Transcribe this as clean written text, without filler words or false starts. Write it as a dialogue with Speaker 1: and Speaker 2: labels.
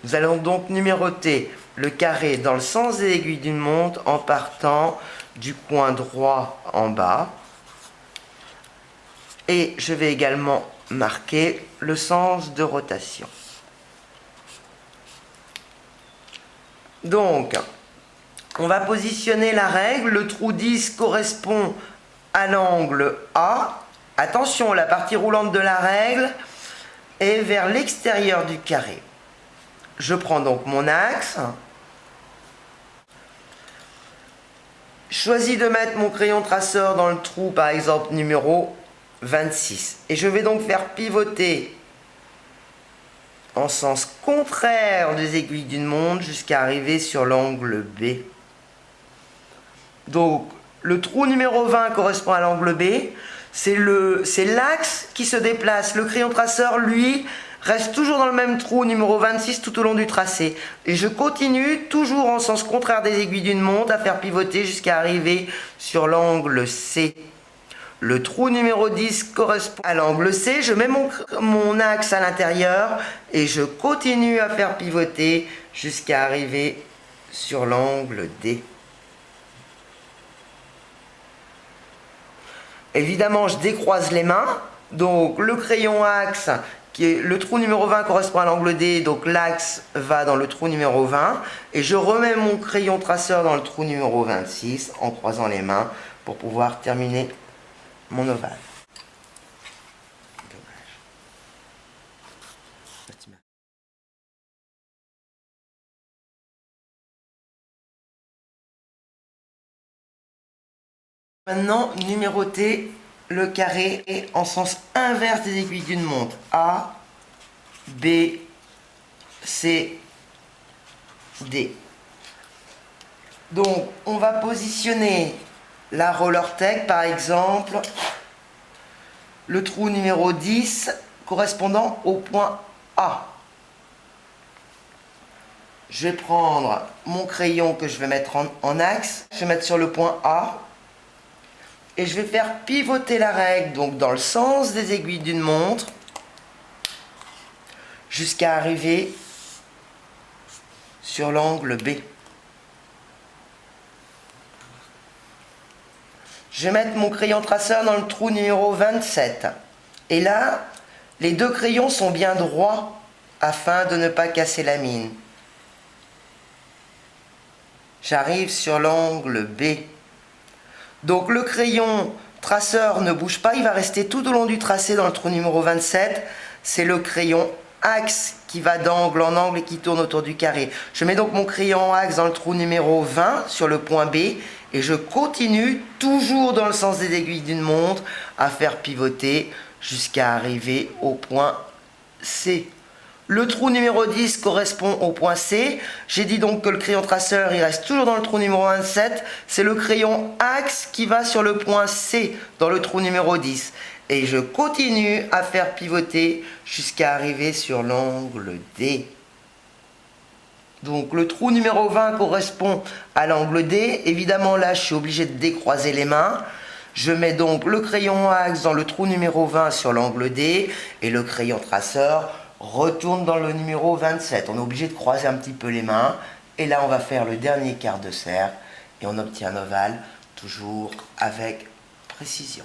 Speaker 1: Nous allons donc numéroter le carré dans le sens des aiguilles d'une montre en partant du coin droit en bas. Et je vais également marquer le sens de rotation. Donc, on va positionner la règle. Le trou 10 correspond à l'angle A. Attention, la partie roulante de la règle est vers l'extérieur du carré. Je prends donc mon axe. Je choisis de mettre mon crayon traceur dans le trou, par exemple, numéro 26. Et je vais donc faire pivoter en sens contraire des aiguilles d'une montre jusqu'à arriver sur l'angle B. Donc, le trou numéro 20 correspond à l'angle B. C'est l'axe qui se déplace. Le crayon traceur, lui, reste toujours dans le même trou numéro 26 tout au long du tracé. Et je continue toujours en sens contraire des aiguilles d'une montre à faire pivoter jusqu'à arriver sur l'angle C. Le trou numéro 10 correspond à l'angle C. Je mets mon axe à l'intérieur et je continue à faire pivoter jusqu'à arriver sur l'angle D. Évidemment, je décroise les mains. Donc, le crayon axe, qui est le trou numéro 20 correspond à l'angle D. Donc, l'axe va dans le trou numéro 20. Et je remets mon crayon traceur dans le trou numéro 26 en croisant les mains pour pouvoir terminer mon ovale. Maintenant, numéroter le carré en sens inverse des aiguilles d'une montre. A, B, C, D. Donc, on va positionner la roller tech, par exemple, le trou numéro 10 correspondant au point A. Je vais prendre mon crayon que je vais mettre en axe, je vais mettre sur le point A et je vais faire pivoter la règle donc dans le sens des aiguilles d'une montre jusqu'à arriver sur l'angle B. Je vais mettre mon crayon traceur dans le trou numéro 27. Et là, les deux crayons sont bien droits afin de ne pas casser la mine. J'arrive sur l'angle B. Donc le crayon traceur ne bouge pas, il va rester tout au long du tracé dans le trou numéro 27. C'est le crayon axe qui va d'angle en angle et qui tourne autour du carré. Je mets donc mon crayon axe dans le trou numéro 20 sur le point B et je continue toujours dans le sens des aiguilles d'une montre à faire pivoter jusqu'à arriver au point C. Le trou numéro 10 correspond au point C. J'ai dit donc que le crayon traceur, il reste toujours dans le trou numéro 27. C'est le crayon axe qui va sur le point C dans le trou numéro 10. Et je continue à faire pivoter jusqu'à arriver sur l'angle D. Donc le trou numéro 20 correspond à l'angle D. Évidemment là, je suis obligé de décroiser les mains. Je mets donc le crayon axe dans le trou numéro 20 sur l'angle D. Et le crayon traceur retourne dans le numéro 27. On est obligé de croiser un petit peu les mains. Et là, on va faire le dernier quart de cercle. Et on obtient un ovale, toujours avec précision.